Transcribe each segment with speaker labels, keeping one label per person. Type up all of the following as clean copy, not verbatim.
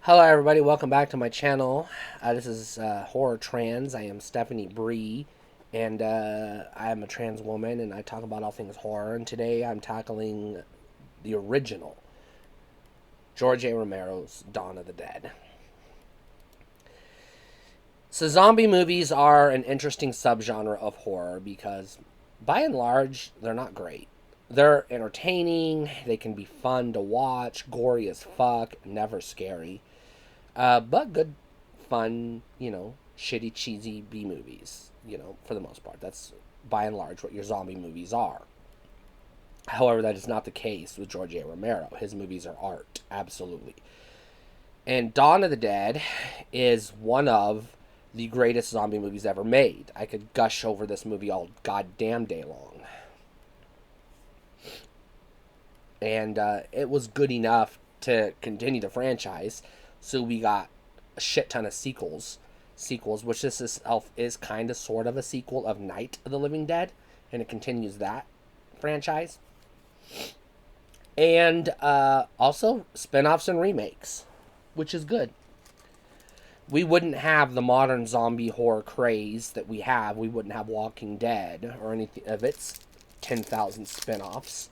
Speaker 1: Hello, everybody. Welcome back to my channel. This is Horror Trans. I am Stephanie Bree, and I am a trans woman, and I talk about all things horror. And today I'm tackling the original George A. Romero's Dawn of the Dead. So, zombie movies are an interesting subgenre of horror because, by and large, they're not great. They're entertaining, they can be fun to watch, gory as fuck, never scary. But good, fun, shitty, cheesy B movies, for the most part. That's by and large what your zombie movies are. However, that is not the case with George A. Romero. His movies are art, absolutely. And Dawn of the Dead is one of the greatest zombie movies ever made. I could gush over this movie all goddamn day long. And it was good enough to continue the franchise. So we got a shit ton of sequels, which this itself is kind of sort of a sequel of Night of the Living Dead, and it continues that franchise. And also spin-offs and remakes, which is good. We wouldn't have the modern zombie horror craze that we have. We wouldn't have Walking Dead or anything of its 10,000 spin-offs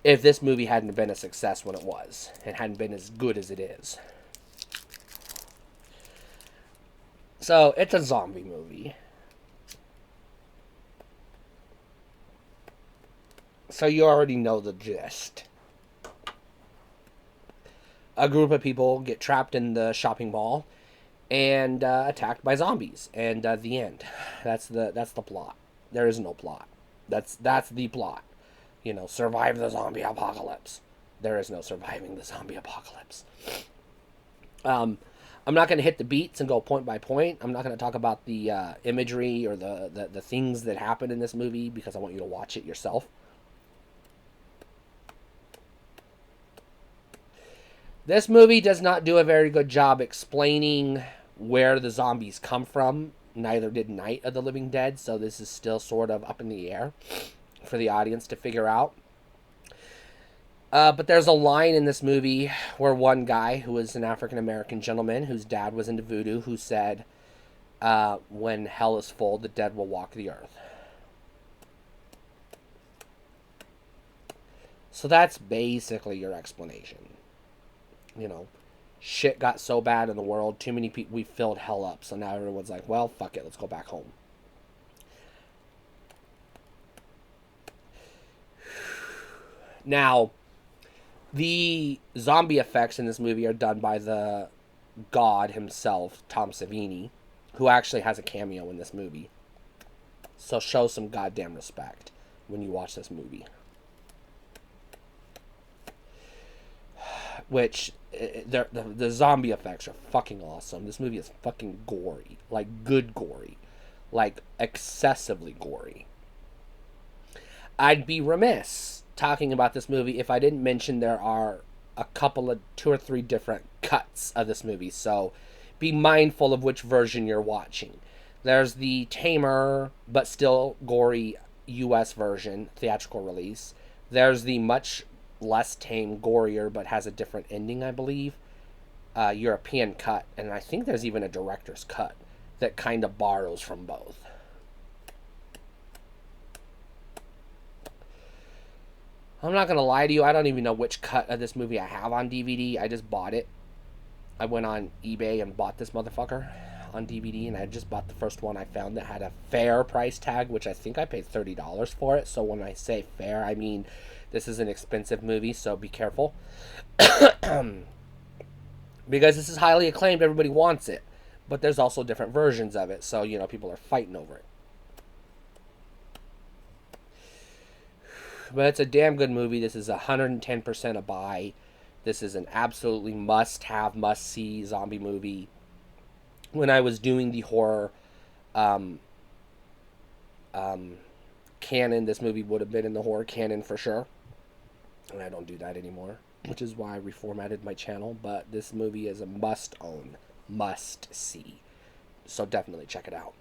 Speaker 1: if this movie hadn't been a success when it was and hadn't been as good as it is. So, it's a zombie movie. So, you already know the gist. A group of people get trapped in the shopping mall and attacked by zombies. And the end. That's the plot. There is no plot. That's the plot. Survive the zombie apocalypse. There is no surviving the zombie apocalypse. I'm not going to hit the beats and go point by point. I'm not going to talk about the imagery or the things that happen in this movie because I want you to watch it yourself. This movie does not do a very good job explaining where the zombies come from. Neither did Night of the Living Dead, so this is still sort of up in the air for the audience to figure out. But there's a line in this movie where one guy, who was an African-American gentleman whose dad was into voodoo, who said, when hell is full, the dead will walk the earth. So that's basically your explanation. Shit got so bad in the world, too many people, we filled hell up. So now everyone's like, well, fuck it, let's go back home. Now, the zombie effects in this movie are done by the god himself, Tom Savini, who actually has a cameo in this movie. So show some goddamn respect when you watch this movie. Which, the zombie effects are fucking awesome. This movie is fucking gory. Like, good gory. Like, excessively gory. I'd be remiss talking about this movie if I didn't mention there are a couple of 2 or 3 different cuts of this movie, so be mindful of which version you're watching. There's the tamer but still gory US version, theatrical release. There's the much less tame, gorier, but has a different ending, I believe, European cut, and I think there's even a director's cut that kind of borrows from both. I'm not going to lie to you, I don't even know which cut of this movie I have on DVD. I just bought it. I went on eBay and bought this motherfucker on DVD, and I just bought the first one I found that had a fair price tag, which I think I paid $30 for it. So when I say fair, I mean this is an expensive movie, so be careful. Because this is highly acclaimed, everybody wants it. But there's also different versions of it, so, people are fighting over it. But it's a damn good movie. This is 110% a buy. This is an absolutely must-have, must-see zombie movie. When I was doing the horror canon, this movie would have been in the horror canon for sure. And I don't do that anymore, which is why I reformatted my channel. But this movie is a must-own, must-see. So definitely check it out.